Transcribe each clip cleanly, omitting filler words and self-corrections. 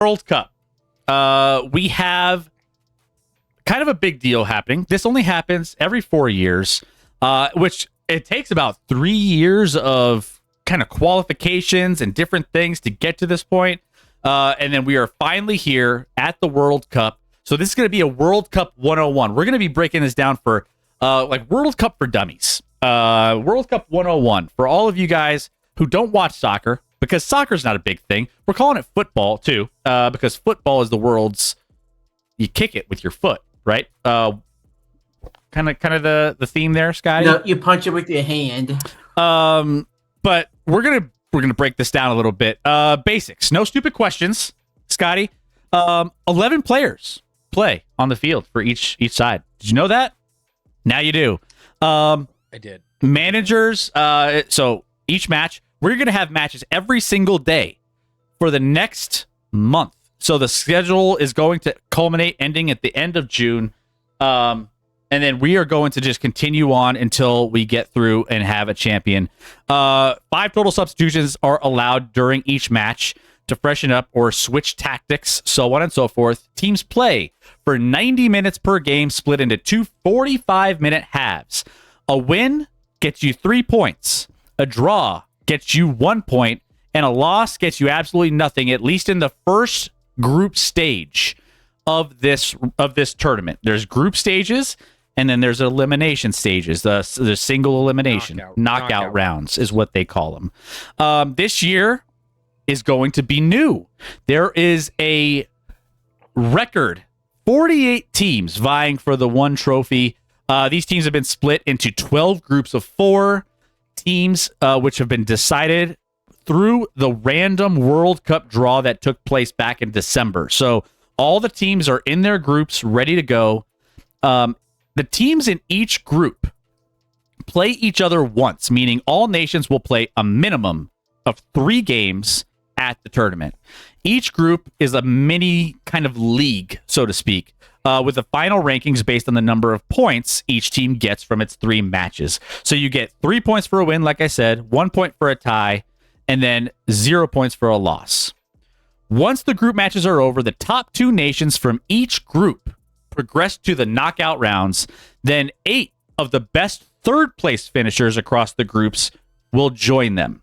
World Cup. We have kind of a big deal happening. This only happens every 4 years, which it takes about 3 years of kind of qualifications and different things to get to this point. And then we are finally here at the World Cup. So this is going to be a World Cup 101. We're going to be breaking this down for like World Cup for Dummies. World Cup 101 for all of you guys who don't watch soccer, because soccer's not a big thing. We're calling it football too, because football is the world's, you kick it with your foot, right? Kind of the theme there, Scotty. No, you punch it with your hand. But we're gonna break this down a little bit. Basics, no stupid questions, Scotty. 11 players play on the field for each side. Did you know that? Now you do. I did. Managers. So each match, we're gonna have matches every single day for the next month. So the schedule is going to culminate, ending at the end of June. And then we are going to just continue on until we get through and have a champion. 5 total substitutions are allowed during each match to freshen up or switch tactics, so on and so forth. Teams play for 90 minutes per game, split into 2 45-minute halves. A win gets you 3 points. A draw gets you 1 point. And a loss gets you absolutely nothing, at least in the first group stage of this tournament. There's group stages, and then there's elimination stages. The single elimination, knockout rounds is what they call them. This year is going to be new. There is a record 48 teams vying for the one trophy. These teams have been split into 12 groups of 4 teams, which have been decided through the random World Cup draw that took place back in December. So all the teams are in their groups, ready to go. The teams in each group play each other once, meaning all nations will play a minimum of 3 games at the tournament. Each group is a mini kind of league, so to speak, with the final rankings based on the number of points each team gets from its 3 matches. So you get 3 points for a win, like I said, 1 point for a tie, and then 0 points for a loss. Once the group matches are over, the top 2 nations from each group progress to the knockout rounds. Then 8 of the best third-place finishers across the groups will join them.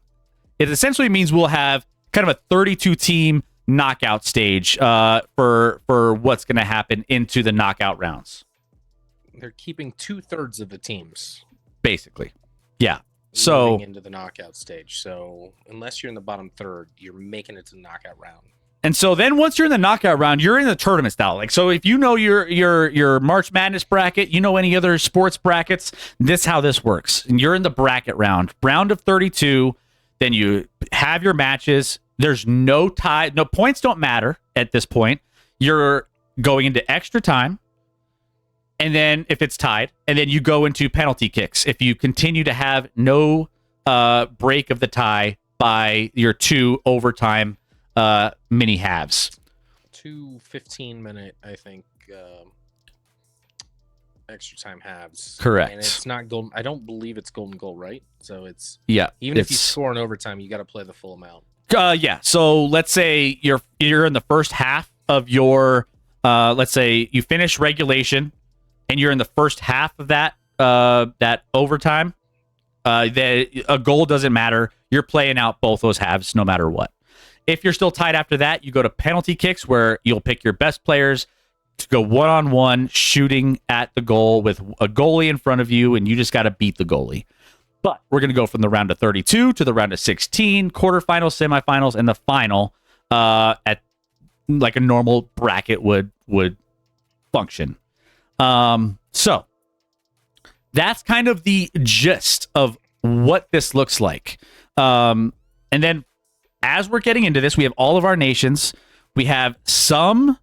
It essentially means we'll have kind of a 32-team knockout stage for what's going to happen into the knockout rounds. They're keeping 2/3 of the teams, basically. Yeah. So moving into the knockout stage. So unless you're in the bottom third, you're making it to the knockout round. And so then once you're in the knockout round, you're in the tournament style. Like, so if you know your March Madness bracket, you know any other sports brackets, this is how this works. And you're in the bracket round of 32. Then you have your matches. There's no tie. No points don't matter at this point. You're going into extra time. And then if it's tied, and then you go into penalty kicks. If you continue to have no break of the tie by your 2 overtime mini halves. 2 15-minute, I think, extra time halves. Correct. And it's not golden. I don't believe it's golden goal, right? So it's even if you score in overtime, you got to play the full amount. Yeah. So let's say you're in the first half of your let's say you finish regulation and you're in the first half of that overtime. A goal doesn't matter. You're playing out both those halves no matter what. If you're still tied after that, you go to penalty kicks where you'll pick your best players to go one-on-one shooting at the goal with a goalie in front of you, and you just got to beat the goalie. But we're going to go from the round of 32 to the round of 16, quarterfinals, semifinals, and the final at like a normal bracket would function. So that's kind of the gist of what this looks like. And then as we're getting into this, we have all of our nations. We have some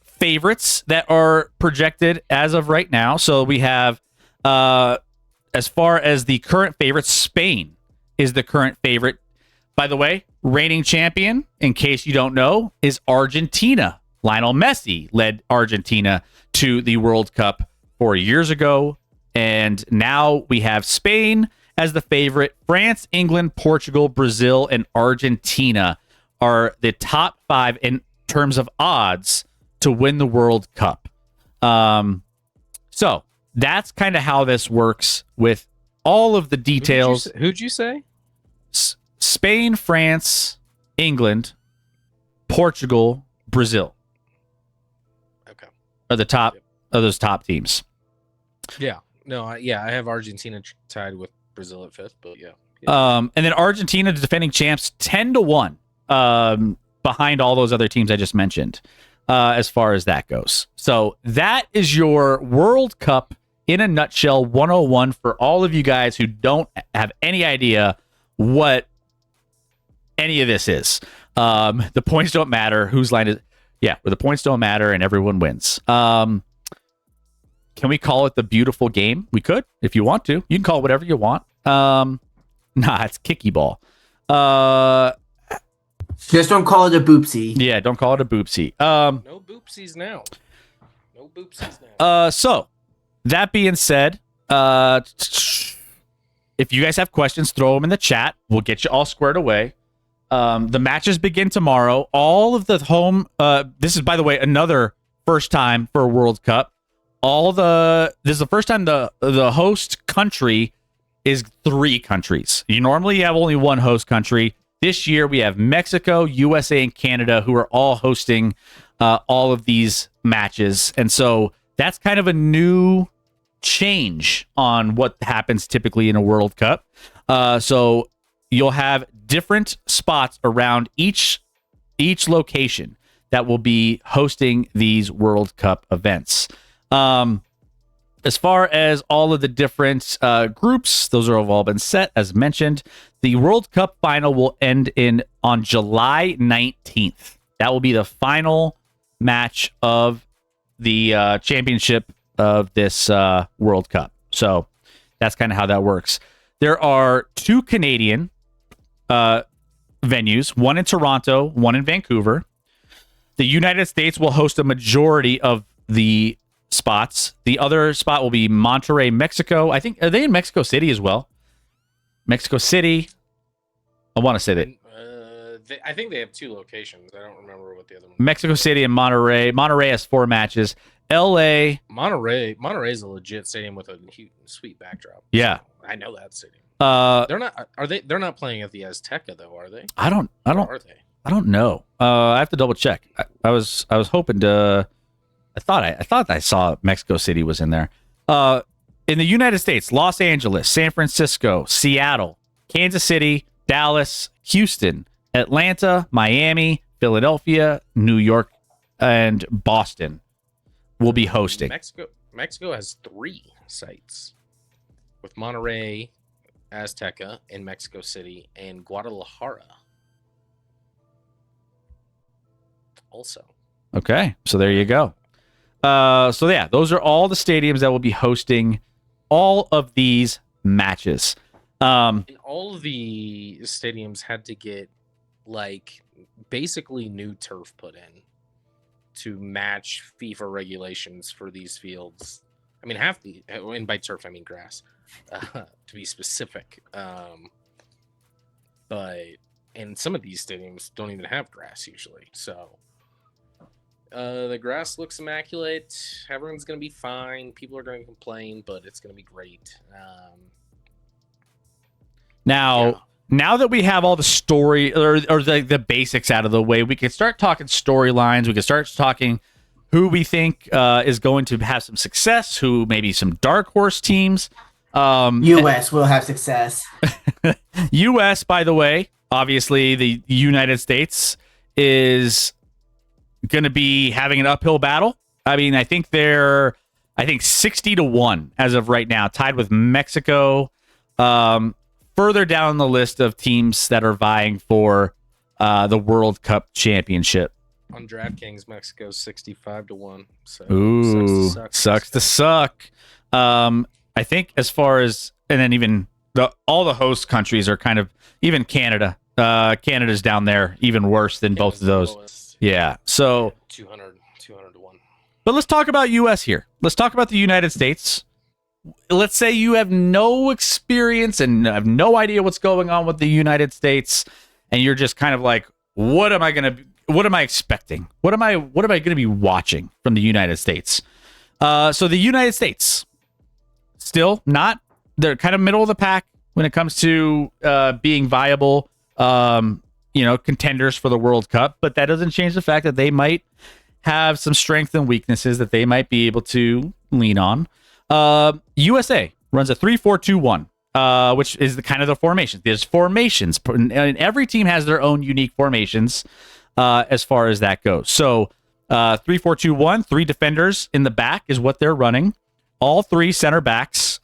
favorites that are projected as of right now. So we have, as far as the current favorites, Spain is the current favorite. By the way, reigning champion, in case you don't know, is Argentina. Lionel Messi led Argentina to the World Cup 4 years ago. And now we have Spain as the favorite. France, England, Portugal, Brazil, and Argentina are the top 5. And terms of odds to win the World Cup. So that's kind of how this works with all of the details. Who'd you say? Spain, France, England, Portugal, Brazil. Okay. Are the top of those top teams. Yeah. No, I have Argentina tied with Brazil at 5th, but yeah. And then Argentina, the defending champs, 10-1 behind all those other teams I just mentioned, as far as that goes. So that is your World Cup in a nutshell 101 for all of you guys who don't have any idea what any of this is. The points don't matter. Whose line is... Yeah, where the points don't matter and everyone wins. Can we call it the beautiful game? We could, if you want to. You can call it whatever you want. Nah, it's kicky ball. Just don't call it a boopsie. Yeah, don't call it a boopsie. No boopsies now. No boopsies now. So that being said, if you guys have questions, throw them in the chat. We'll get you all squared away. The matches begin tomorrow. All of the home. This is, by the way, another first time for a World Cup. This is the first time the host country is 3 countries. You normally have only one host country. This year we have Mexico, USA, and Canada who are all hosting all of these matches. And so that's kind of a new change on what happens typically in a World Cup. So you'll have different spots around each location that will be hosting these World Cup events. As far as all of the different groups, those have all been set, as mentioned. The World Cup final will end on July 19th. That will be the final match of the championship of this World Cup. So that's kind of how that works. There are 2 Canadian venues, one in Toronto, one in Vancouver. The United States will host a majority of the spots. The other spot will be Monterrey, Mexico. I think, are they in Mexico City as well? Mexico City. I want to say that. I think they have 2 locations. I don't remember what the other one. Mexico City and Monterrey. Monterrey has 4 matches. LA. Monterrey is a legit stadium with a sweet backdrop. Yeah. So I know that stadium. They're not. Are they? They're not playing at the Azteca though, are they? I don't. Or are they? I don't know. I have to double check. I was hoping to. I thought I saw Mexico City was in there. In the United States, Los Angeles, San Francisco, Seattle, Kansas City, Dallas, Houston, Atlanta, Miami, Philadelphia, New York, and Boston will be hosting. Mexico has 3 sites with Monterrey, Azteca in Mexico City, and Guadalajara. Also. Okay, so there you go. So yeah, those are all the stadiums that will be hosting all of these matches. And all of the stadiums had to get basically new turf put in to match FIFA regulations for these fields. I mean, and by turf I mean grass, to be specific. And some of these stadiums don't even have grass usually, so. The grass looks immaculate. Everyone's going to be fine. People are going to complain, but it's going to be great. Now that we have all the story or the basics out of the way, we can start talking storylines. We can start talking who we think is going to have some success, who maybe some dark horse teams. U.S. will have success. U.S., by the way, obviously the United States is going to be having an uphill battle. I mean, I think they're 60-1 as of right now, tied with Mexico. Further down the list of teams that are vying for the World Cup championship. On DraftKings, Mexico's 65-1. So ooh, sucks to suck. I think as far as, and then even all the host countries are kind of, even Canada. Canada's down there, even worse than both of those. Lowest. Yeah. So 200 to 1. But let's talk about U.S. here. Let's talk about the United States. Let's say you have no experience and have no idea what's going on with the United States, and you're just kind of like, what am I going to what am I expecting? What am I going to be watching from the United States? So the United States, still not, they're kind of middle of the pack when it comes to being viable, contenders for the World Cup. But that doesn't change the fact that they might have some strengths and weaknesses that they might be able to lean on. USA runs a 3-4-2-1. Which is the kind of the formations. There's formations, and every team has their own unique formations as far as that goes. So 3-4-2-1, 3 defenders in the back is what they're running. All 3 center backs,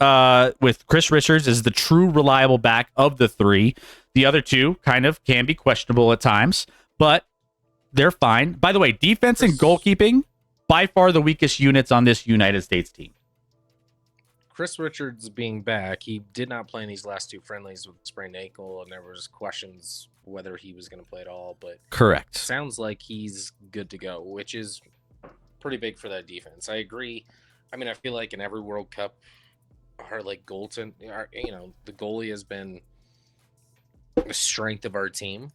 with Chris Richards as the true reliable back of the 3. The other 2 kind of can be questionable at times, but they're fine. By the way, defense and goalkeeping, by far the weakest units on this United States team. Chris Richards being back, he did not play in these last 2 friendlies with sprained ankle, and there was questions whether he was going to play at all. But correct, sounds like he's good to go, which is pretty big for that defense. I agree. I mean, I feel like in every World Cup, our the goalie has been the strength of our team,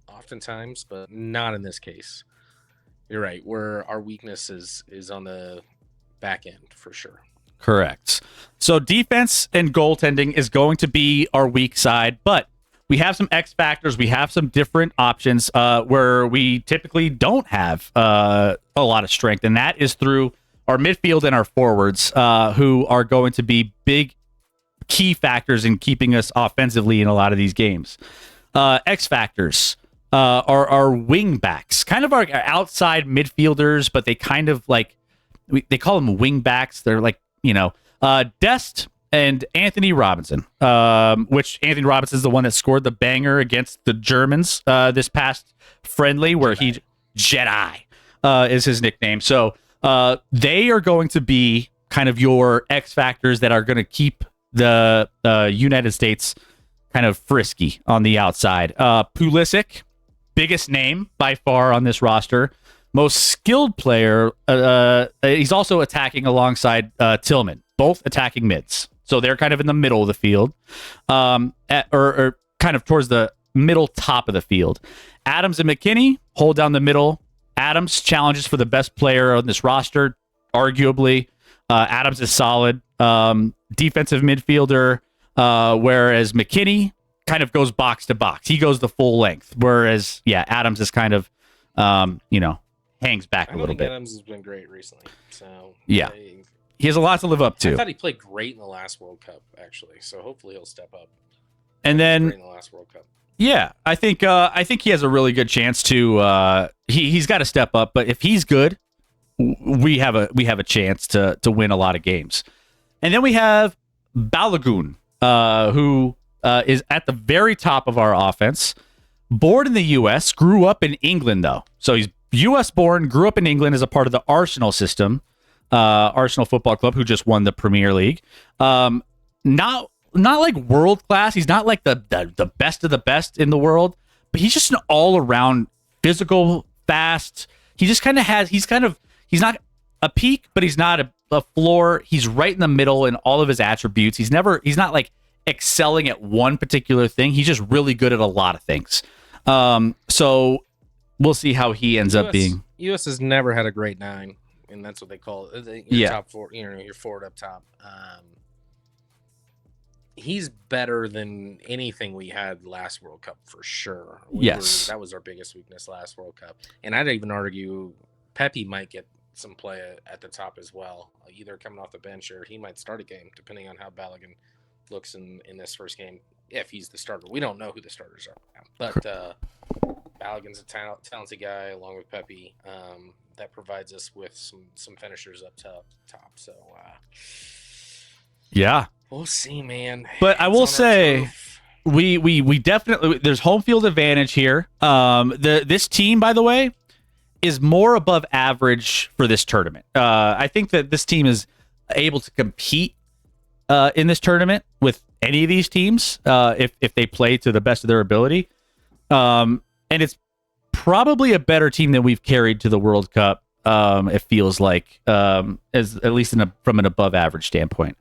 oftentimes, but not in this case. You're right. Where our weakness is on the back end for sure. Correct. So defense and goaltending is going to be our weak side, but we have some X factors. We have some different options where we typically don't have a lot of strength, and that is through our midfield and our forwards, who are going to be big key factors in keeping us offensively in a lot of these games. X factors are our wing backs, kind of our outside midfielders, but they kind of they call them wing backs. They're Dest and Anthony Robinson, which Anthony Robinson is the one that scored the banger against the Germans this past friendly, where Jedi is his nickname. So they are going to be kind of your X factors that are going to keep the United States kind of frisky on the outside. Pulisic, biggest name by far on this roster. Most skilled player, he's also attacking alongside Tillman, both attacking mids. So they're kind of in the middle of the field, or kind of towards the middle top of the field. Adams and McKinney hold down the middle. Adams challenges for the best player on this roster, arguably. Adams is solid. Defensive midfielder, whereas McKinney kind of goes box to box. He goes the full length, whereas, Adams is kind of, hangs back a little bit. Adams has been great recently. So he has a lot to live up to. I thought he played great in the last World Cup, actually. So hopefully he'll step up. And then in the last World Cup. Yeah, I think he has a really good chance to. He's got to step up, but if he's good, we have a chance to win a lot of games. And then we have Balogun, who is at the very top of our offense. Born in the U.S., grew up in England though, so he's U.S. born, grew up in England as a part of the Arsenal system, Arsenal Football Club, who just won the Premier League. Not like world class. He's not like the best of the best in the world, but he's just an all around physical, fast. He just kind of has. He's not a peak, but he's not a floor. He's right in the middle in all of his attributes. He's not like excelling at one particular thing. He's just really good at a lot of things. So we'll see how he ends up being. U.S. has never had a great 9, and that's what they call it. Your top 4, your forward up top. He's better than anything we had last World Cup for sure. That was our biggest weakness last World Cup. And I'd even argue Pepe might get some play at the top as well, either coming off the bench or he might start a game, depending on how Balogun looks in this first game, if he's the starter. We don't know who the starters are now, but Balogun's a talented guy along with Pepe that provides us with some finishers up top. So yeah, we'll see, man. But I will say we definitely, there's home field advantage here. This team, by the way, is more above average for this tournament. I think that this team is able to compete in this tournament with any of these teams if they play to the best of their ability. And it's probably a better team than we've carried to the World Cup. It feels like, as at least from an above average standpoint.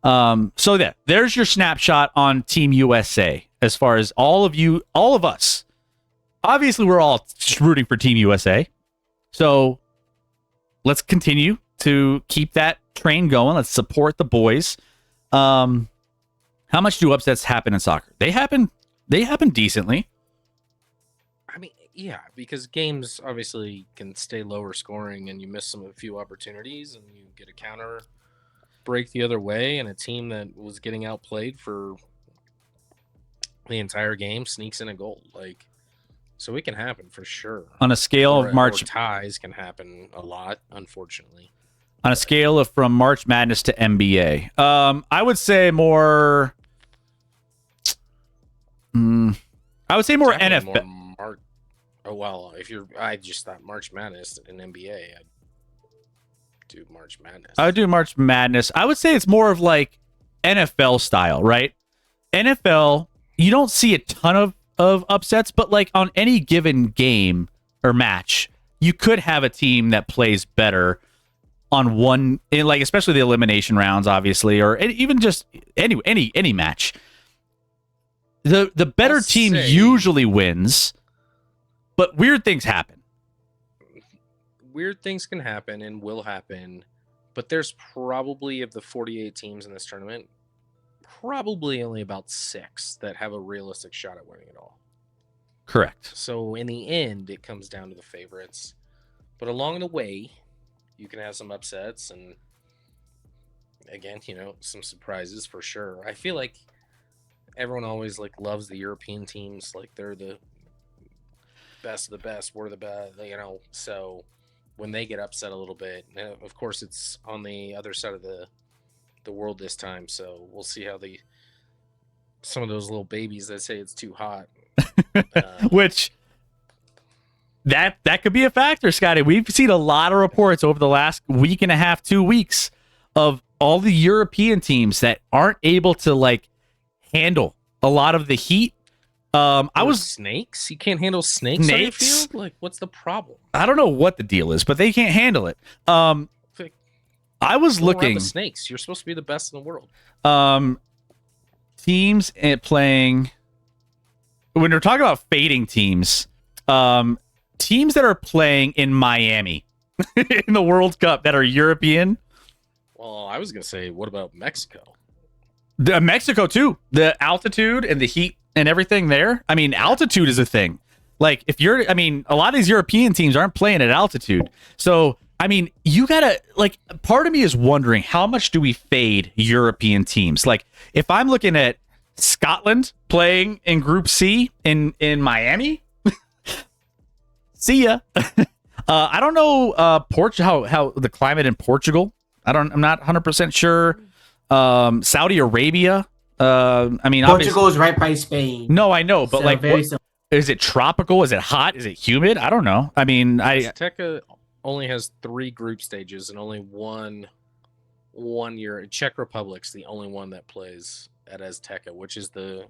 So there's your snapshot on Team USA as far as all of us obviously we're all rooting for Team USA. So let's continue to keep that train going. Let's support the boys. How much do upsets happen in soccer? They happen decently. I mean, yeah, because games obviously can stay lower scoring and you miss a few opportunities and you get a counter break the other way, and a team that was getting outplayed for the entire game sneaks in a goal. Like, so it can happen for sure. On a scale of March, ties can happen a lot, unfortunately. On a scale of from March Madness to NBA, I would say more. I would say more NFL. I just thought March Madness in NBA. I'd do March Madness. I would do March Madness. I would say it's more of like NFL style, right? NFL, you don't see a ton of upsets, but like on any given game or match, you could have a team that plays better on one, like especially the elimination rounds, obviously, or even just any match. The better team usually wins, but weird things happen. Weird things can happen and will happen, but there's probably, of the 48 teams in this tournament, probably only about 6 that have a realistic shot at winning it all. Correct. So in the end, it comes down to the favorites. But along the way, you can have some upsets and, again, some surprises for sure. I feel like everyone always loves the European teams. Like, they're the best of the best. We're the best, so when they get upset a little bit, of course it's on the other side of the world this time, so we'll see how some of those little babies that say it's too hot, which that could be a factor, Scotty. We've seen a lot of reports over the last week and a half, 2 weeks, of all the European teams that aren't able to handle a lot of the heat. Snakes? You can't handle snakes on your field? Like, what's the problem? I don't know what the deal is, but they can't handle it. I was looking. The snakes. You're supposed to be the best in the world. Teams playing. When we're talking about fading teams, teams that are playing in Miami in the World Cup that are European. Well, I was gonna say, what about Mexico? Mexico too. The altitude and the heat and everything there. I mean, altitude is a thing. Like, a lot of these European teams aren't playing at altitude. So, I mean, you gotta, part of me is wondering, how much do we fade European teams? Like, if I'm looking at Scotland playing in Group C in Miami, see ya. I don't know how the climate in Portugal. I'm not 100% sure. Saudi Arabia. Portugal is right by Spain. No, I know, but is it tropical? Is it hot? Is it humid? I don't know. I mean, Azteca only has 3 group stages and only one year. Czech Republic's the only one that plays at Azteca, which is the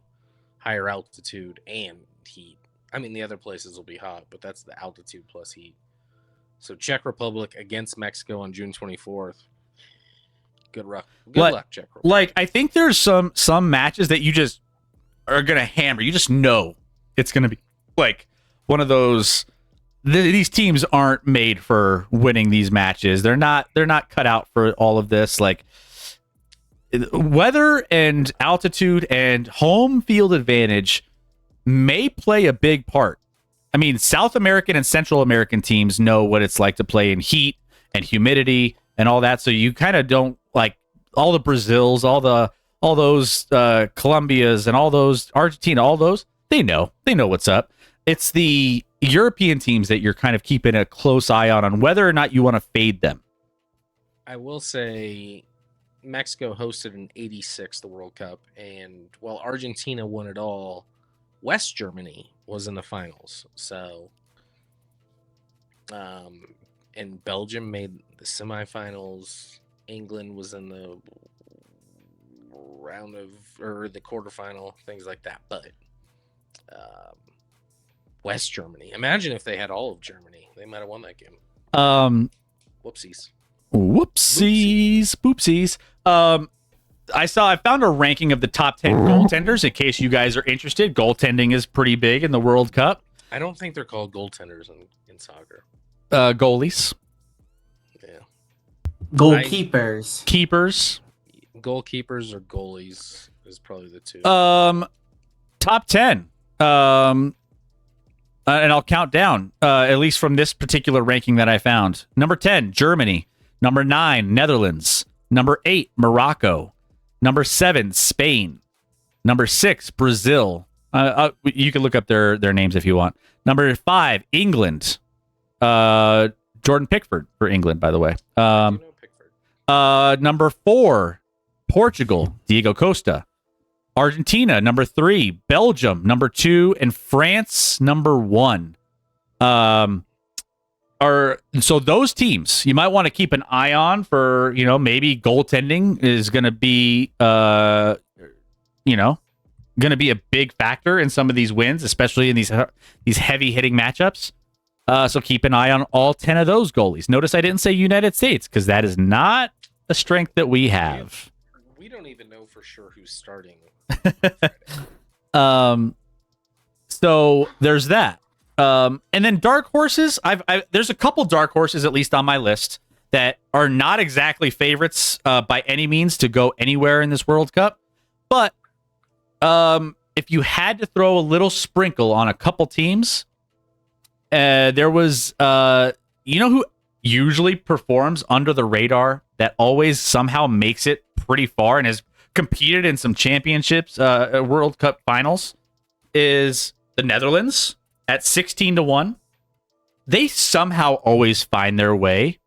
higher altitude and heat. I mean, the other places will be hot, but that's the altitude plus heat. So Czech Republic against Mexico on June 24th. Good luck, Czech Republic. I think there's some matches that you just are gonna hammer. You just know it's gonna be one of those. These teams aren't made for winning these matches. They're not cut out for all of this. Weather and altitude and home field advantage may play a big part. I mean, South American and Central American teams know what it's like to play in heat and humidity and all that. So you kind of don't all the Brazils, all those Colombias and all those Argentina, all those, they know what's up. It's the European teams that you're kind of keeping a close eye on whether or not you want to fade them. I will say Mexico hosted in '86 the World Cup, and while Argentina won it all, West Germany was in the finals. So, and Belgium made the semifinals. England was in the the quarterfinal, things like that. But West Germany, imagine if they had all of Germany, they might have won that game. Whoopsies. I found a ranking of the top 10 goaltenders in case you guys are interested. Goaltending is pretty big in the World Cup. I don't think they're called goaltenders in soccer. Goalies. Yeah. Goalkeepers. Keepers. Goalkeepers or goalies is probably the two. Top 10. And I'll count down, at least from this particular ranking that I found. Number 10, Germany. Number 9, Netherlands. Number 8, Morocco. Number 7, Spain. Number 6, Brazil. You can look up their names if you want. Number 5, England. Jordan Pickford for England, by the way. Number 4, Portugal. Diego Costa. Argentina, number 3. Belgium, number 2. And France, number 1. So those teams you might want to keep an eye on for, maybe goaltending is going to be, going to be a big factor in some of these wins, especially in these heavy hitting matchups. So keep an eye on all 10 of those goalies. Notice I didn't say United States because that is not a strength that we have. We don't even know for sure who's starting. So there's that. And then dark horses. There's a couple dark horses, at least on my list, that are not exactly favorites by any means to go anywhere in this World Cup. But if you had to throw a little sprinkle on a couple teams, there was, who usually performs under the radar that always somehow makes it pretty far and has competed in some championships, World Cup finals, is the Netherlands at 16-1. They somehow always find their way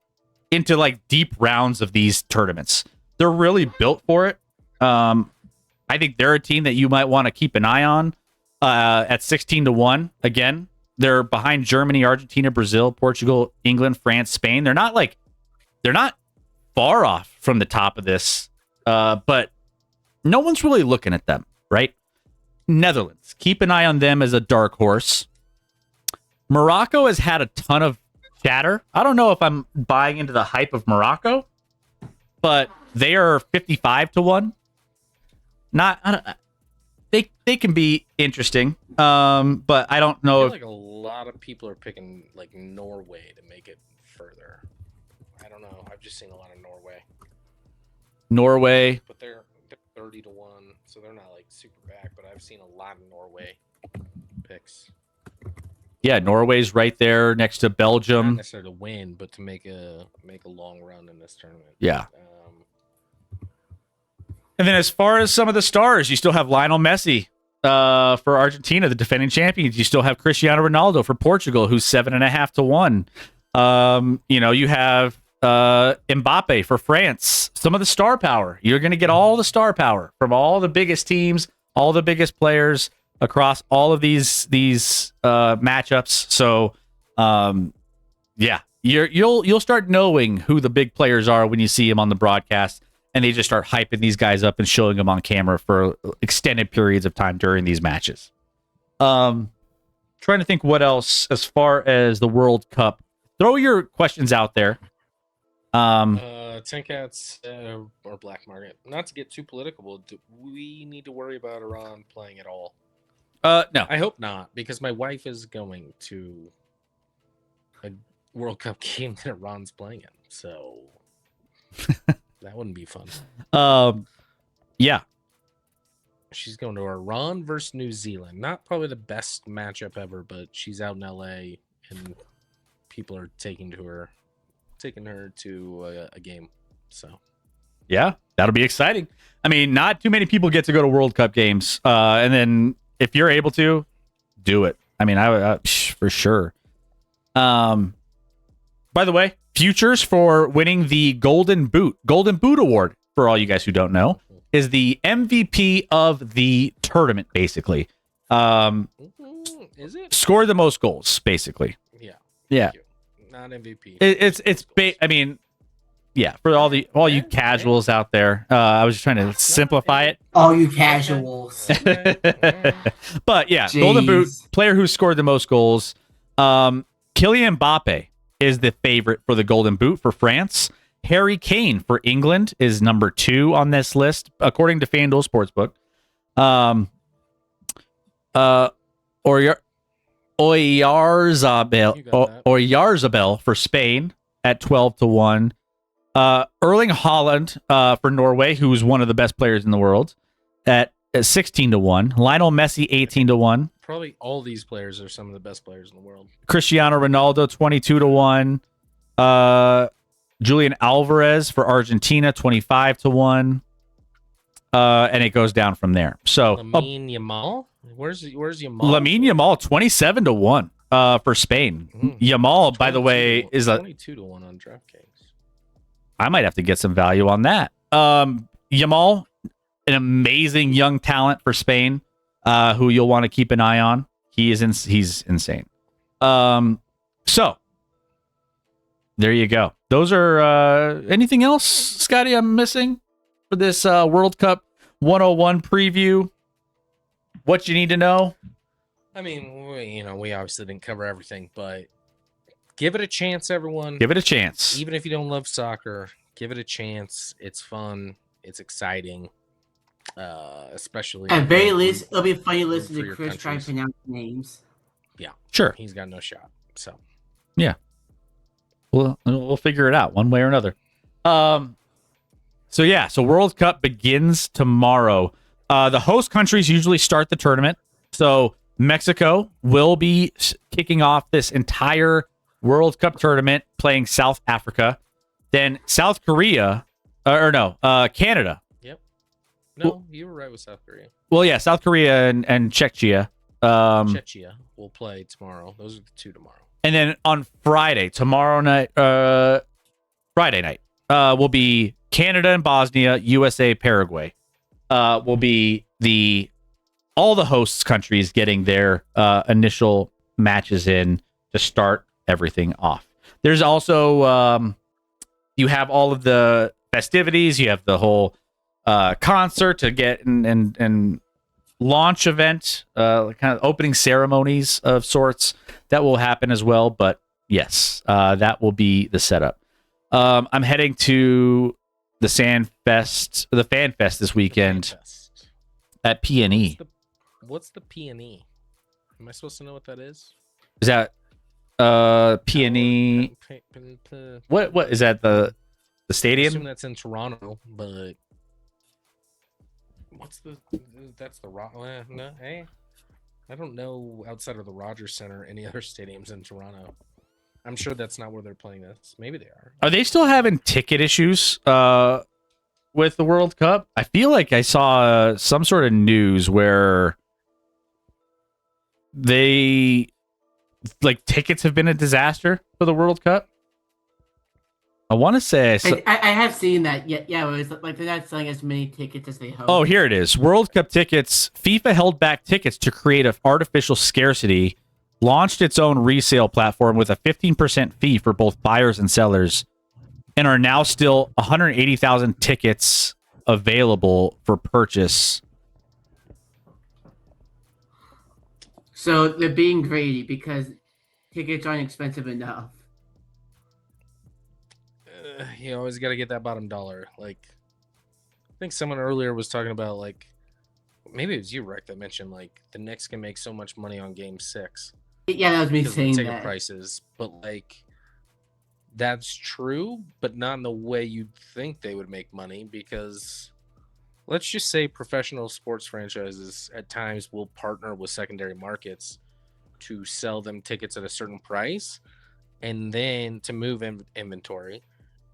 into like deep rounds of these tournaments. They're really built for it. I think they're a team that you might want to keep an eye on at 16-1. Again, they're behind Germany, Argentina, Brazil, Portugal, England, France, Spain. They're not far off from the top of this, but no one's really looking at them, right? Netherlands, keep an eye on them as a dark horse. Morocco has had a ton of chatter. I don't know if I'm buying into the hype of Morocco, but they are 55-1. They can be interesting, but I don't know. I feel like a lot of people are picking like Norway to make it further. I don't know. I've just seen a lot of Norway, but they're 30-1, so they're not like super back. But I've seen a lot of Norway picks. Yeah, Norway's right there next to Belgium. Not necessarily to win, but to make a long run in this tournament. Yeah. And then as far as some of the stars, you still have Lionel Messi for Argentina, the defending champions. You still have Cristiano Ronaldo for Portugal, who's 7.5-1. You have Mbappe for France. Some of the star power. You're going to get all the star power from all the biggest teams, all the biggest players across all of these matchups. So, you'll start knowing who the big players are when you see them on the broadcast, and they just start hyping these guys up and showing them on camera for extended periods of time during these matches. Trying to think what else as far as the World Cup. Throw your questions out there. 10 Cats or Black Market. Not to get too political, do we need to worry about Iran playing at all? No. I hope not, because my wife is going to a World Cup game that Iran's playing in, so that wouldn't be fun. Yeah. She's going to Iran versus New Zealand. Not probably the best matchup ever, but she's out in LA and people are taking her to a game. So yeah, that'll be exciting. I mean, not too many people get to go to World Cup games. And then if you're able to, do it. I mean, I for sure. By the way, futures for winning the Golden Boot Award, for all you guys who don't know, is the MVP of the tournament, basically. Is it? Scored the most goals, basically. Yeah. Not MVP. I mean, yeah, for all you casuals out there. I was just trying to simplify it. All you casuals. But yeah, Jeez. Golden Boot, player who scored the most goals. Kylian Mbappe is the favorite for the Golden Boot for France. Harry Kane for England is number 2 on this list, according to FanDuel Sportsbook. Oyarzabal for Spain at 12-1. Erling Haaland for Norway, who's one of the best players in the world, at 16-1. Lionel Messi 18-1. Probably all these players are some of the best players in the world. Cristiano Ronaldo 22-1. Julian Alvarez for Argentina 25-1. And it goes down from there. So Lamine Yamal, where's Yamal? Lamine Yamal 27-1 for Spain. Yamal, by the way, is 22-1 on DraftKings. I might have to get some value on that. Yamal, an amazing young talent for Spain, who you'll want to keep an eye on. He's insane. So there you go. Those are anything else, Scotty, I'm missing for this World Cup 101 preview? What you need to know? I mean, we obviously didn't cover everything, but give it a chance, everyone. Give it a chance. Even if you don't love soccer, give it a chance. It's fun. It's exciting. Especially at very least, it'll be funny listening to Chris try to pronounce names. Yeah, sure. He's got no shot. So yeah, we'll figure it out one way or another. So World Cup begins tomorrow. The host countries usually start the tournament. So Mexico will be kicking off this entire World Cup tournament playing South Africa. Then South Korea, Canada. Yep. No, you were right with South Korea. Well, yeah, South Korea and Czechia. Czechia will play tomorrow. Those are the two tomorrow. And then on Friday night, will be Canada and Bosnia, USA, Paraguay. Will be all the hosts countries getting their initial matches in to start everything off. There's also you have all of the festivities. You have the whole concert to get and launch event, kind of opening ceremonies of sorts that will happen as well. But yes, that will be the setup. I'm heading to the Fan Fest this weekend at PNE. What's the PNE? Am I supposed to know what that is? Is that PNE? What is that? The stadium? I assume that's in Toronto, but that's the no, hey, I don't know outside of the Rogers Center any other stadiums in Toronto. I'm sure that's not where they're playing this. Maybe they are. Are they still having ticket issues with the World Cup? I feel like I saw some sort of news where tickets have been a disaster for the World Cup. I want to say I have seen that. Yeah, it was like they're not selling as many tickets as they hoped. Oh, here it is. World Cup tickets. FIFA held back tickets to create an artificial scarcity, launched its own resale platform with a 15% fee for both buyers and sellers, and are now still 180,000 tickets available for purchase. So they're being greedy because tickets aren't expensive enough. You always got to get that bottom dollar. Like, I think someone earlier was talking about, like, maybe it was you, Rick, that mentioned, like, the Knicks can make so much money on Game 6. Yeah, that was me saying ticket that. Prices, but, like, that's true, but not in the way you'd think they would make money, because let's just say professional sports franchises at times will partner with secondary markets to sell them tickets at a certain price and then to move inventory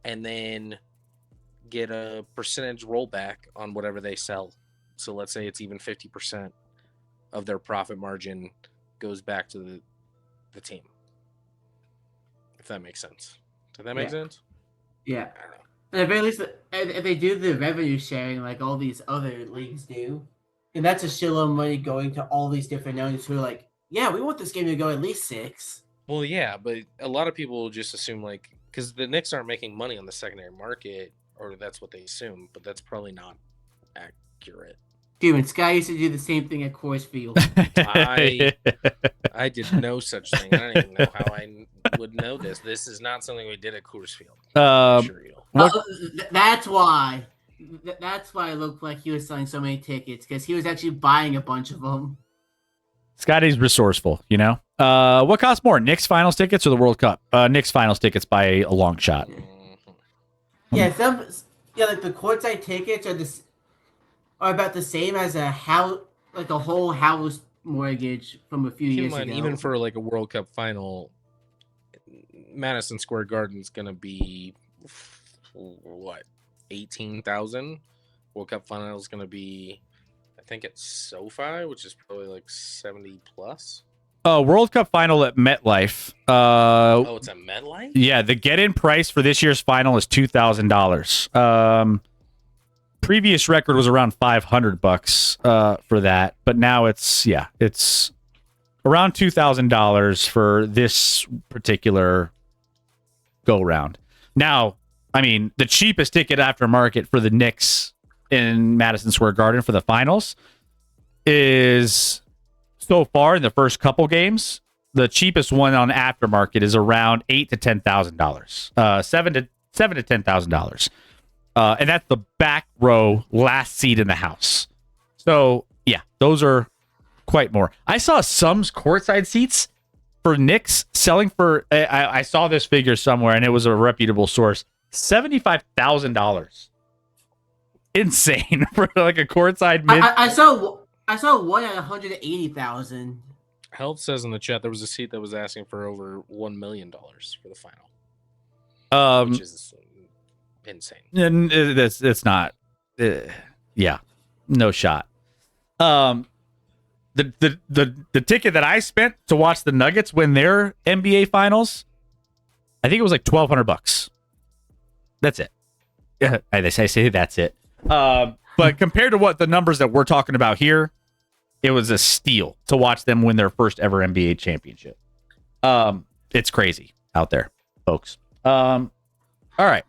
and then get a percentage rollback on whatever they sell. So let's say it's even 50% of their profit margin goes back to the team. If that makes sense. Does that make sense? Yeah. At the very least, if they do the revenue sharing like all these other leagues do, and that's a shitload of money going to all these different owners who are like, yeah, we want this game to go at least 6. Well, yeah, but a lot of people just assume, like, because the Knicks aren't making money on the secondary market, or that's what they assume, but that's probably not accurate. Dude, and Sky used to do the same thing at Coors Field. I did no such thing. I don't even know how I would know this. This is not something we did at Coors Field. That's why. That's why it looked like he was selling so many tickets, because he was actually buying a bunch of them. Scotty's resourceful, you know. What costs more, Knicks finals tickets or the World Cup? Knicks finals tickets by a long shot. Yeah, like the courtside tickets are about the same as a house, like a whole house mortgage from a few years ago. Even for like a World Cup final, Madison Square Garden's gonna be what, 18,000. World Cup final is gonna be, I think it's SoFi, which is probably like 70 plus. World Cup final at MetLife. It's at MetLife? Yeah, the get-in price for this year's final is $2,000. Previous record was around $500 for that, but now it's around $2,000 for this particular go-round. Now, I mean, the cheapest ticket aftermarket for the Knicks in Madison Square Garden for the finals is, so far in the first couple games, the cheapest one on aftermarket is around $8,000 to $10,000, $7,000 to $10,000, and that's the back row, last seat in the house. So yeah, those are quite more. I saw some courtside seats for Knicks selling for. I saw this figure somewhere, and it was a reputable source. $75,000. Insane for like a courtside mid. I saw one at 180,000. Health says in the chat there was a seat that was asking for over $1 million for the final, which is insane. And it's not. Yeah, no shot. The ticket that I spent to watch the Nuggets win their NBA finals, I think it was like $1,200. That's it. I say that's it. But compared to what the numbers that we're talking about here, it was a steal to watch them win their first ever NBA championship. It's crazy out there, folks. All right.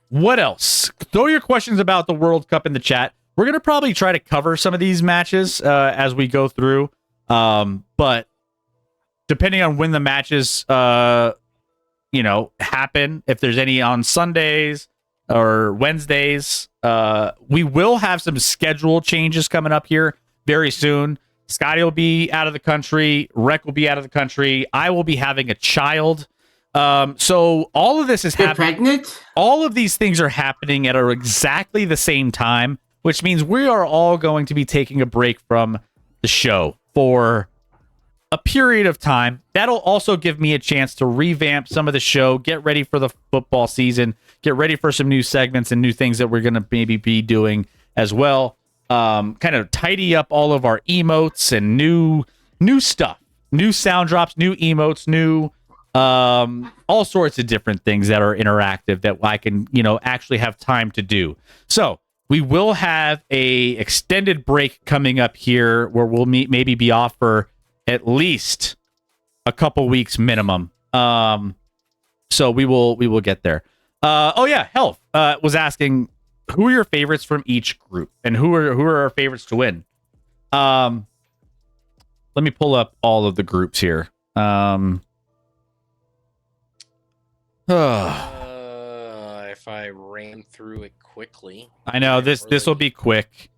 What else? Throw your questions about the World Cup in the chat. We're going to probably try to cover some of these matches as we go through. But depending on when the matches happen, if there's any on Sundays or Wednesdays, we will have some schedule changes coming up here very soon. Scotty will be out of the country. Rec will be out of the country. I will be having a child. So all of this is happening. Pregnant? All of these things are happening at exactly the same time, which means we are all going to be taking a break from the show for a period of time. That'll also give me a chance to revamp some of the show, get ready for the football season, get ready for some new segments and new things that we're going to maybe be doing as well. Kind of tidy up all of our emotes and new stuff, new sound drops, new emotes, new all sorts of different things that are interactive that I can, actually have time to do. So we will have a extended break coming up here where we'll maybe be off for at least a couple weeks minimum. So we will get there. Health was asking who are your favorites from each group and who are our favorites to win. Let me pull up all of the groups here. If I ran through it quickly, I know this will be quick.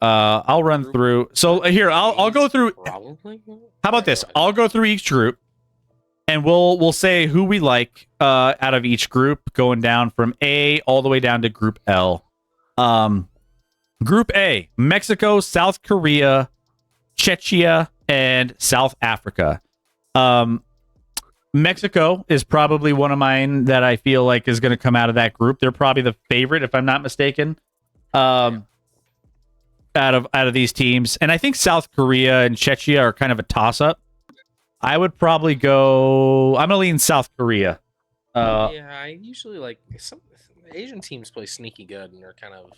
I'll run through. So here, I'll go through. Probably. How about this? I'll go through each group, and we'll say who we like out of each group, going down from A all the way down to Group L. Group A: Mexico, South Korea, Czechia, and South Africa. Mexico is probably one of mine that I feel like is going to come out of that group. They're probably the favorite, if I'm not mistaken. Out of these teams, and I think South Korea and Czechia are kind of a toss-up. I would probably go. I'm gonna lean South Korea. I usually like some Asian teams play sneaky good and are kind of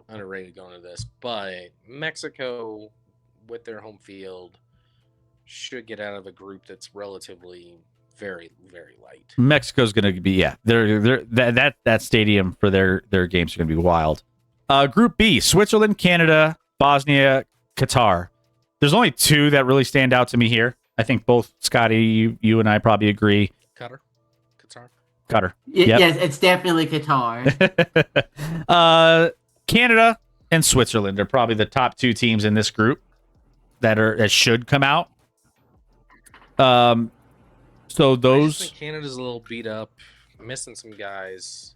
underrated going to this, but Mexico with their home field should get out of a group that's relatively very, very light. Mexico's going to be that stadium for their games are going to be wild. Group B: Switzerland, Canada, Bosnia, Qatar. There's only two that really stand out to me here. I think both Scotty, you and I probably agree. Qatar. Yep. Yes, it's definitely Qatar. Canada and Switzerland are probably the top two teams in this group. that should come out. So I those just think Canada's a little beat up, missing some guys.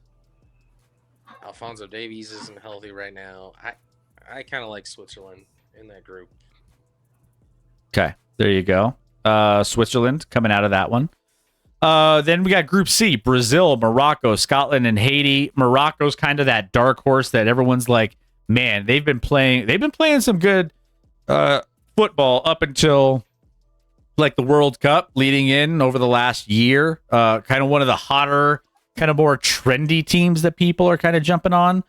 Alfonso Davies isn't healthy right now. I kind of like Switzerland in that group. Okay, there you go. Switzerland coming out of that one. Then we got Group C: Brazil, Morocco, Scotland, and Haiti. Morocco's kind of that dark horse that everyone's like, man, they've been playing some good football up until like the World Cup leading in over the last year. Kind of one of the hotter, kind of more trendy teams that people are kind of jumping on.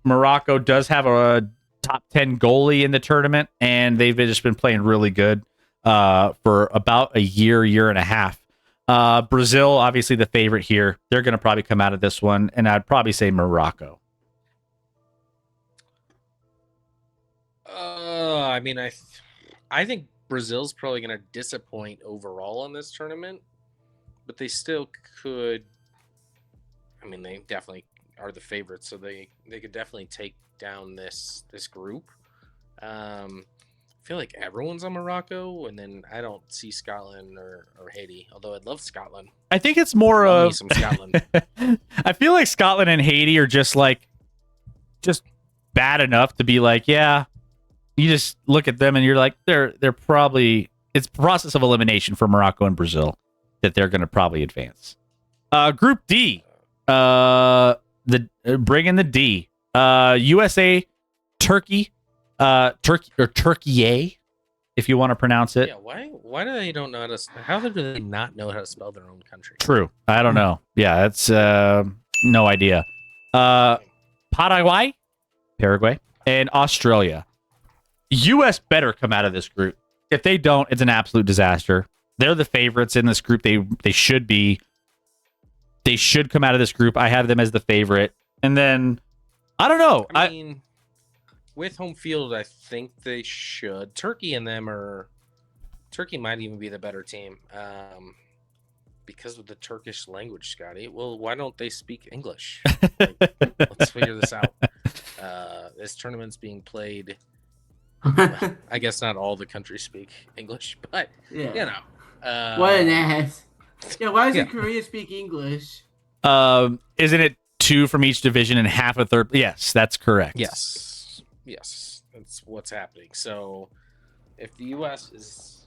Morocco does have a top 10 goalie in the tournament, and they've just been playing really good for about a year and a half. Brazil, obviously the favorite here. They're going to probably come out of this one, and I'd probably say Morocco. I mean, I think Brazil's probably going to disappoint overall in this tournament, but they still could. I mean, they definitely are the favorites, so they could definitely take down this group. I feel like everyone's on Morocco, and then I don't see Scotland or Haiti, although I'd love Scotland. I think it's more of some Scotland. I feel like Scotland and Haiti are just bad enough to be like, yeah, you just look at them and you're like, they're probably, it's process of elimination for Morocco and Brazil that they're going to probably advance. Group D, bring in the D, USA, Turkey, Turkey, if you want to pronounce it. Yeah, why do they don't know how do they not know how to spell their own country? True. I don't know. Yeah, that's no idea. Paraguay, and Australia. US better come out of this group. If they don't, it's an absolute disaster. They're the favorites in this group. They should be. They should come out of this group. I have them as the favorite. And then I don't know. I mean, with home field, I think they should. Turkey might even be the better team. Because of the Turkish language, Scotty. Well, why don't they speak English? Let's figure this out. This tournament's being played. I guess not all the countries speak English, but yeah. You know. What an ass. Yeah, why doesn't Korea speak English? Isn't it 2 from each division and half a third? Yes, that's correct. Yes, that's what's happening. So, if the U.S. is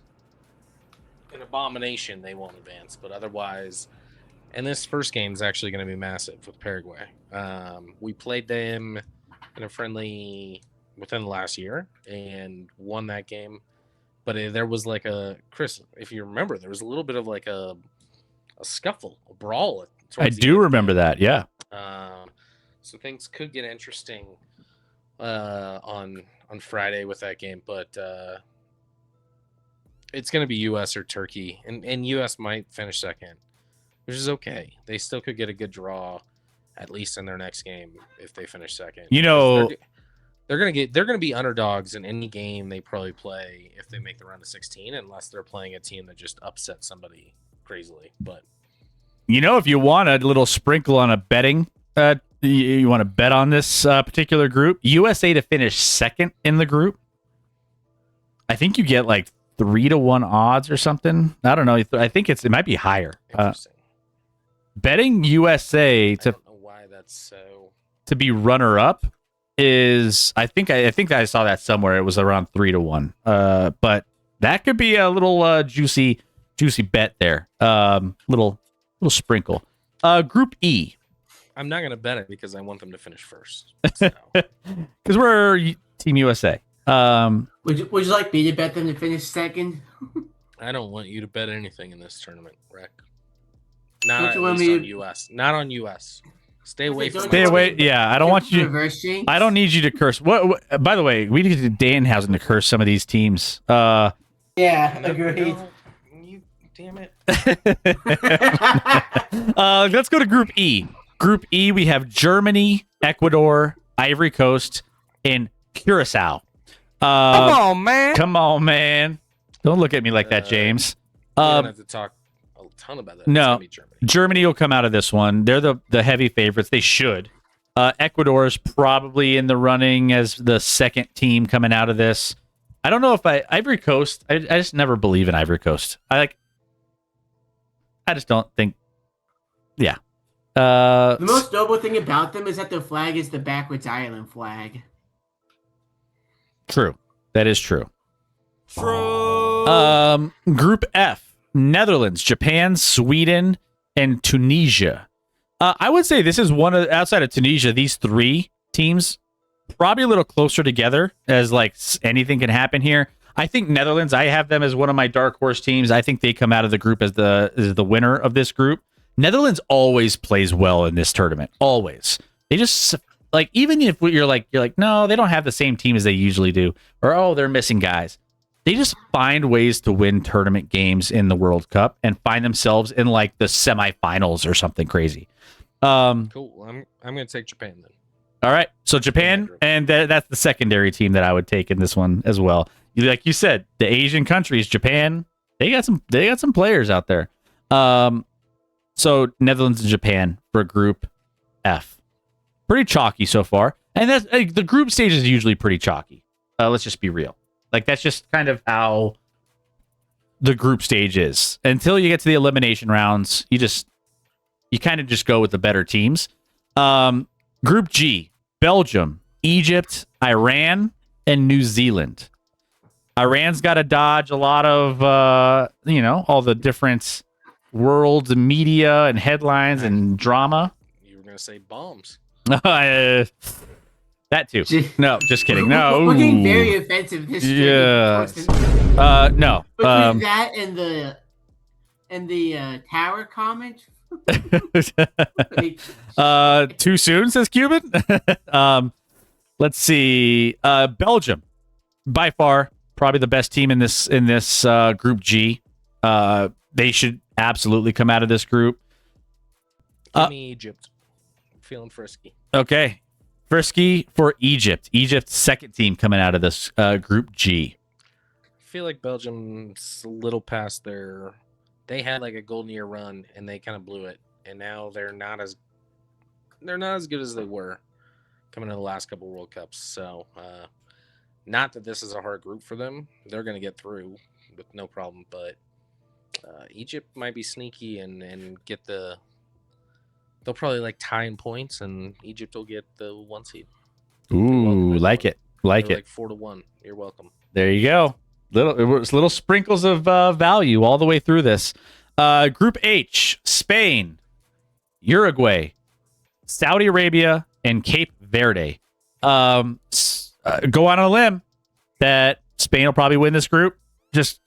an abomination, they won't advance. But otherwise, and this first game is actually going to be massive with Paraguay. We played them in a friendly within the last year and won that game. But there was like Chris, if you remember, there was a little bit of like a scuffle, a brawl. I do remember that, yeah. So things could get interesting on Friday with that game, but it's going to be U.S. or Turkey, and U.S. might finish second, which is okay. They still could get a good draw, at least in their next game if they finish second. You know, they're gonna be underdogs in any game they probably play if they make the round of 16, unless they're playing a team that just upsets somebody crazily. But you know, if you want a little sprinkle on a betting, you want to bet on this particular group, USA to finish second in the group. I think you get like 3-1 odds or something. I don't know. I think it might be higher. Betting USA to, I don't know why that's so, to be runner up is, I think I saw that somewhere. It was around 3-1. But that could be a little juicy bet there. Little sprinkle. Group E. I'm not gonna bet it because I want them to finish first. Because we're Team USA. Would you like me to bet them to finish second? I don't want you to bet anything in this tournament, Rick. Not on US. Not on US. Stay away from. Stay away. Yeah, I don't want you. I don't need you to curse. What? By the way, we need Danhausen to curse some of these teams. Yeah, agreed. You damn it. Let's go to Group E. Group E, we have Germany, Ecuador, Ivory Coast, and Curacao. Come on, man. Don't look at me like that, James. We don't have to talk a ton about that. No, Germany will come out of this one. They're the heavy favorites. They should. Ecuador is probably in the running as the second team coming out of this. I don't know if Ivory Coast. I just never believe in Ivory Coast. I just don't think. Yeah. The most noble thing about them is that their flag is the backwards island flag. True. That is true. True. Group F: Netherlands, Japan, Sweden, and Tunisia. I would say this is one of outside of Tunisia. These three teams probably a little closer together, as like anything can happen here. I think Netherlands. I have them as one of my dark horse teams. I think they come out of the group as the winner of this group. Netherlands always plays well in this tournament. Always. They just like, even if you're like no, they don't have the same team as they usually do, or oh, they're missing guys. They just find ways to win tournament games in the World Cup and find themselves in like the semifinals or something crazy. Cool. I'm gonna take Japan then. All right, so Japan, and that's the secondary team that I would take in this one as well. Like you said, the Asian countries, Japan, they got some players out there. So Netherlands and Japan for Group F, pretty chalky so far, and that's the group stage is usually pretty chalky. Let's just be real. Like that's just kind of how the group stage is. Until you get to the elimination rounds, you kind of just go with the better teams. Group G: Belgium, Egypt, Iran, and New Zealand. Iran's got to dodge a lot of all the different world media and headlines and drama. You were gonna say bombs. That too. No, just kidding. No, we're getting very offensive this yeah. No. Between that and the tower comment. Too soon, says Cuban. Let's see. Belgium, by far, probably the best team in this Group G. They should absolutely come out of this group. Give me Egypt. Feeling frisky. Okay. Frisky for Egypt. Egypt's second team coming out of this Group G. I feel like Belgium's a little past their... They had like a golden year run and they kind of blew it. And now they're not as good as they were coming into the last couple World Cups. So not that this is a hard group for them. They're going to get through with no problem. But Egypt might be sneaky and get the... They'll probably like tie in points, and Egypt will get the 1 seed. Ooh, like it. Like They're it. Like 4-1. You're welcome. There you go. Little sprinkles of value all the way through this. Group H: Spain, Uruguay, Saudi Arabia, and Cape Verde. Go on a limb that Spain will probably win this group. Just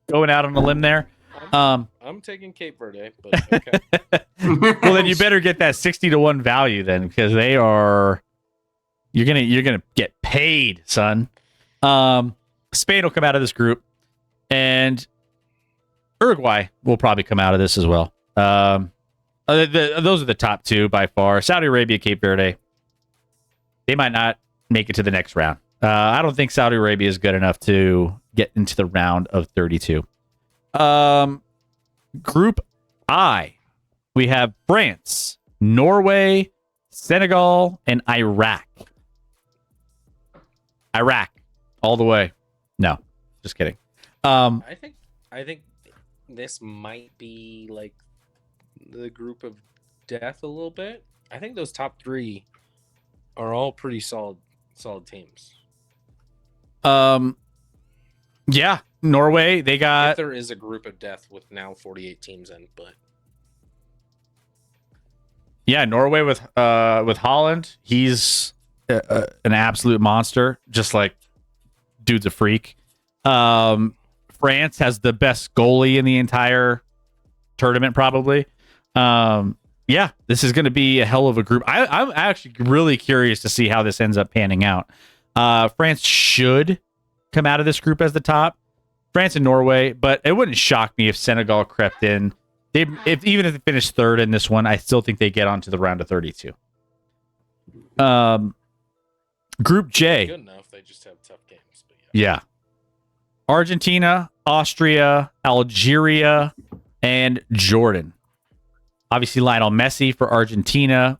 going out on a limb there. I'm taking Cape Verde, but okay. Well, then you better get that 60-1 value then, because they are. You're gonna get paid, son. Spain will come out of this group, and Uruguay will probably come out of this as well. Those are the top two by far. Saudi Arabia, Cape Verde. They might not make it to the next round. I don't think Saudi Arabia is good enough to get into the round of 32. Group I, we have France, Norway, Senegal, and Iraq. Iraq, all the way. No, just kidding. I think this might be like the group of death a little bit. I think those top three are all pretty solid teams. Yeah, Norway, they got... If there is a group of death with now 48 teams in, but... Yeah, Norway with Holland, he's an absolute monster, just like dude's a freak. France has the best goalie in the entire tournament, probably. Yeah, this is going to be a hell of a group. I'm actually really curious to see how this ends up panning out. France should come out of this group as the top. France and Norway, but it wouldn't shock me if Senegal crept in. Even if they finish third in this one, I still think they get onto the round of 32. Group J. Good enough. They just have tough games. But yeah. Argentina, Austria, Algeria, and Jordan. Obviously, Lionel Messi for Argentina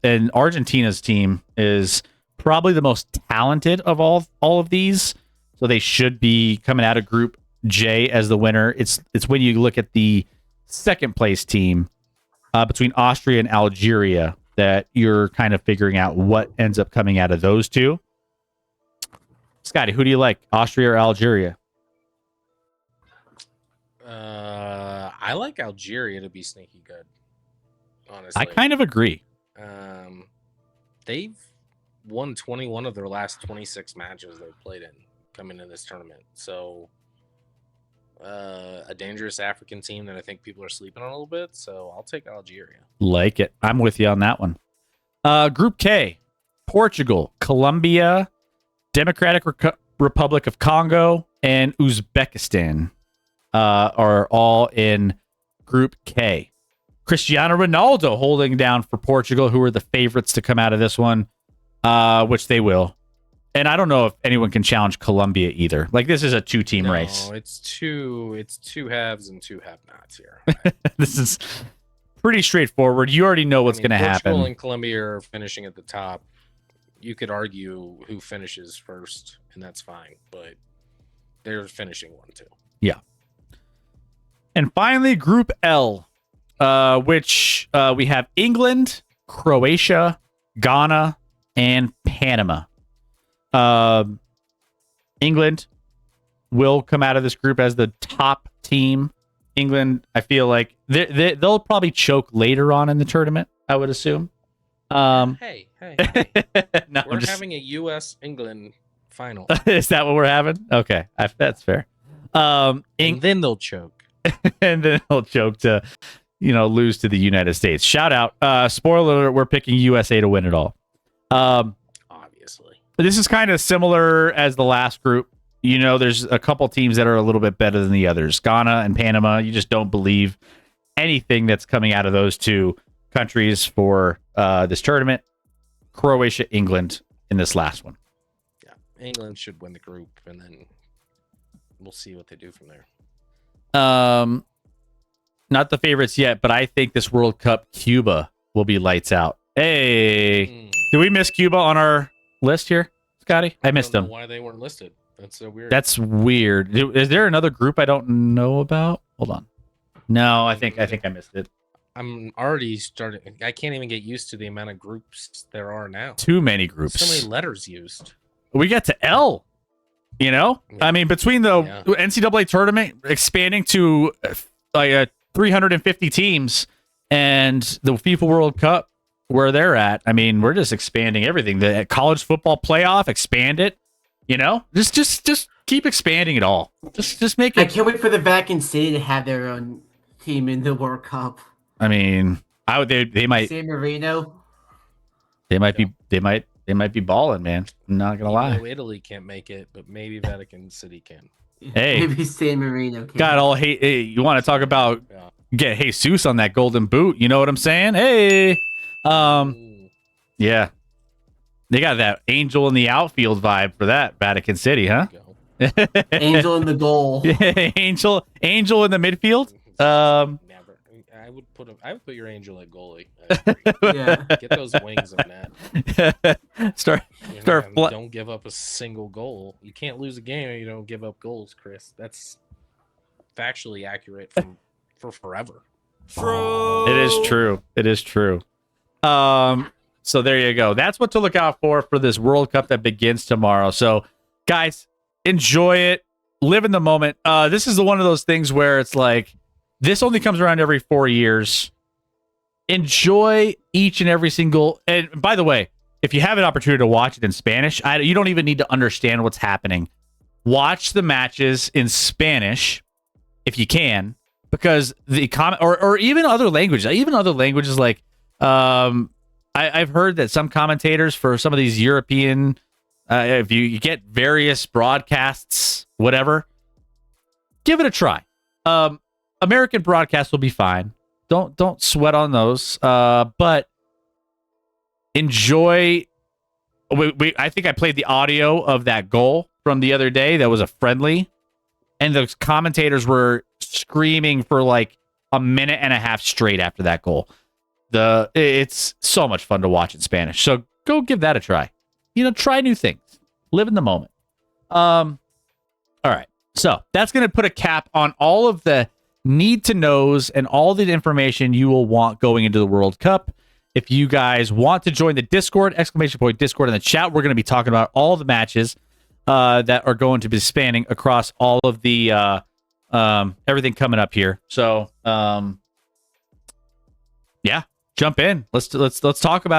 and Argentina's team is probably the most talented of all of these. so they should be coming out of Group J as the winner. It's when you look at the second place team between Austria and Algeria that you're kind of figuring out what ends up coming out of those two. Scotty, who do you like, Austria or Algeria? I like Algeria to be sneaky good. Honestly, I kind of agree. They've won 21 of their last 26 matches they've played in coming in this tournament. So a dangerous African team that I think people are sleeping on a little bit. So I'll take Algeria. Like it. I'm with you on that one. Group K, Portugal, Colombia, Democratic Republic of Congo, and Uzbekistan are all in Group K. Cristiano Ronaldo holding down for Portugal, who are the favorites to come out of this one, which they will. And I don't know if anyone can challenge Colombia either. Like, this is a two-team race. It's two haves and two have-nots here. This is pretty straightforward. You already know what's going to happen. Portugal and Colombia are finishing at the top. You could argue who finishes first, and that's fine. But they're finishing 1-2. Yeah. And finally, Group L, which we have England, Croatia, Ghana, and Panama. England will come out of this group as the top team. England, I feel like they'll probably choke later on in the tournament, I would assume. Hey. No, we're having a U.S.-England final. Is that what we're having? Okay, that's fair. And then they'll choke. And then they'll choke to, lose to the United States. Shout out. Spoiler alert, we're picking USA to win it all. Obviously. This is kind of similar as the last group. There's a couple teams that are a little bit better than the others. Ghana and Panama, you just don't believe anything that's coming out of those two countries for this tournament. Croatia, England in this last one. Yeah, England should win the group, and then we'll see what they do from there. Not the favorites yet, but I think this World Cup, Cuba will be lights out. Hey, did we miss Cuba on our list here, Scotty? I missed them. Why they weren't listed? That's so weird. That's weird. Is there another group I don't know about? Hold on. No, I think I missed it. I'm already starting. I can't even get used to the amount of groups there are now. Too many groups. So many letters used. We got to L. Yeah. I mean, between the NCAA tournament expanding to 350 teams and the FIFA World Cup where they're at, I mean, we're just expanding everything. The college football playoff, expand it. Just keep expanding it all. Just make it. I can't wait for the Vatican City to have their own team in the World Cup. I mean, they might. San Marino. They might be balling, man. I'm not gonna lie. Italy can't make it, but maybe Vatican City can. Hey, maybe San Marino can. Got all hey, you want to talk about get Jesus on that golden boot? You know what I'm saying? Hey, yeah, they got that angel in the outfield vibe for that Vatican City, huh? Angel in the goal. angel in the midfield. Never. I would put your angel at goalie. Yeah. Get those wings on that. Don't give up a single goal. You can't lose a game if you don't give up goals, Chris. That's factually accurate for forever. It is true. So there you go. That's what to look out for this World Cup that begins tomorrow. So, guys, enjoy it. Live in the moment. This is one of those things where it's like, this only comes around every 4 years. Enjoy each and every single. And by the way, if you have an opportunity to watch it in Spanish, you don't even need to understand what's happening. Watch the matches in Spanish if you can, because the comment or even other languages like I've heard that some commentators for some of these European, if you get various broadcasts, whatever, give it a try. American broadcasts will be fine. Don't sweat on those. But enjoy. I think I played the audio of that goal from the other day. That was a friendly, and those commentators were screaming for like a minute and a half straight after that goal. It's so much fun to watch in Spanish. So go give that a try. Try new things. Live in the moment. All right. So that's going to put a cap on all of the need to knows and all the information you will want going into the World Cup. If you guys want to join the Discord, !Discord in the chat, we're going to be talking about all the matches that are going to be spanning across all of the everything coming up here. So yeah, jump in. Let's talk about